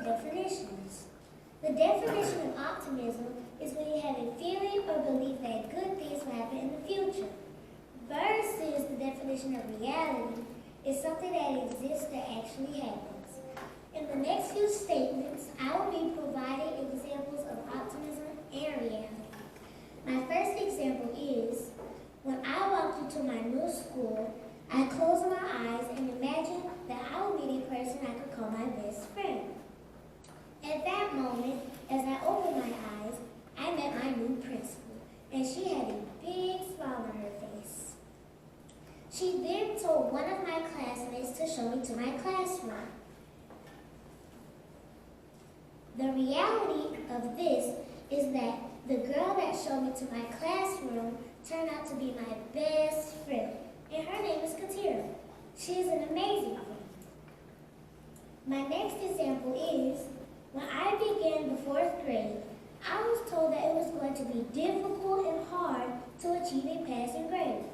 definitions. The definition of optimism is when you have a feeling or belief that good things will happen in the future, versus the definition of reality is something that exists that actually happens. In the next few statements, I will be providing examples of optimism and reality. My first example is, when I walked into my new school, I closed my eyes and imagined that I would meet a person I could call my best friend. At that moment, as I opened my eyes, I met my new principal, and she had a big smile on her face. She then told one of my classmates to show me to my classroom. The reality of this is that the girl that showed me to my classroom turned out to be my best friend, and her name is Katira. She is an amazing friend. My next example is, when I began the 4th grade, I was told that it was going to be difficult and hard to achieve a passing grade.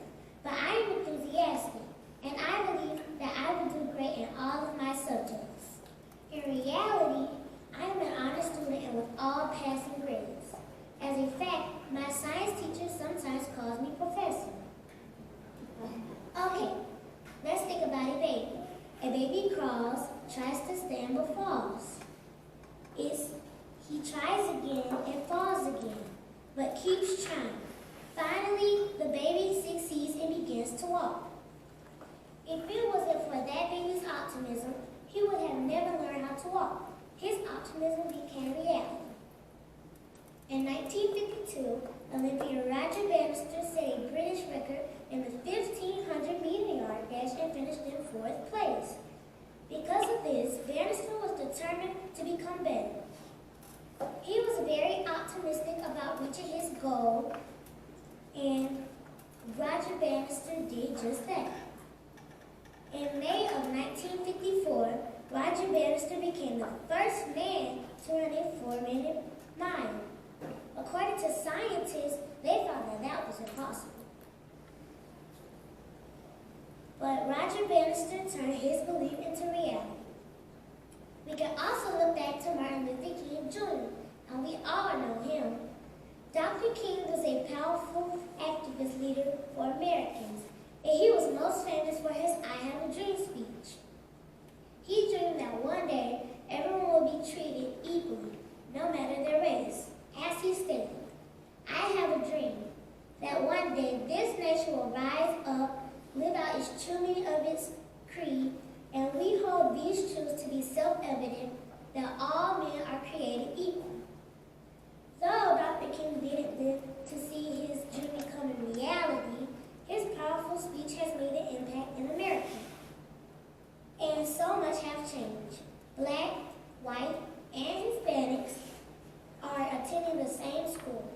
But I am enthusiastic, and I believe that I will do great in all of my subjects. In reality, I am an honor student and with all passing grades. As a fact, my science teacher sometimes calls me professor. Okay, let's think about a baby. A baby crawls, tries to stand, but falls. He tries again and falls again, but keeps trying. Finally, the baby succeeds and begins to walk. If it wasn't for that baby's optimism, he would have never learned how to walk. His optimism became reality. In 1952, Olympian Roger Bannister set a British record in the 1,500-meter yard dash and finished in 4th place. Because of this, Bannister was determined to become better. He was very optimistic about reaching his goal, and Roger Bannister did just that. In May of 1954, Roger Bannister became the first man to run a 4-minute mile. According to scientists, they found that was impossible. But Roger Bannister turned his belief into reality. We can also look back to Martin Luther King Jr., and we all know him. Dr. King was a powerful activist leader for Americans, and he was most famous for his I Have a Dream speech. He dreamed that one day everyone will be treated equally, no matter their race. As he stated, I have a dream that one day this nation will rise up, live out its true meaning of its creed, and we hold these truths to be self-evident that all men are created equal. Though Dr. King didn't live to see his dream become a reality, his powerful speech has made an impact in America. And so much have changed. Black, white, and Hispanics are attending the same school.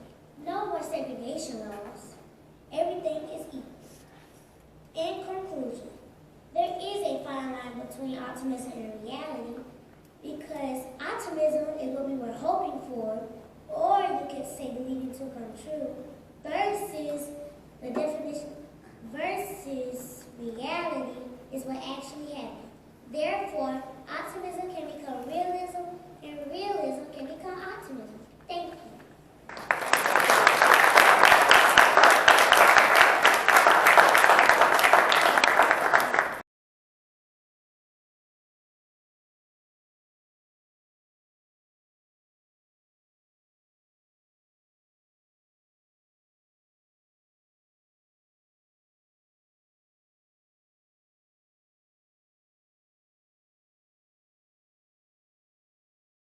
No more segregation laws. Everything is equal. In conclusion, there is a fine line between optimism and reality, because optimism is what we were hoping for, or you could say believing to come true, versus the definition, versus reality is what actually happened. Therefore, optimism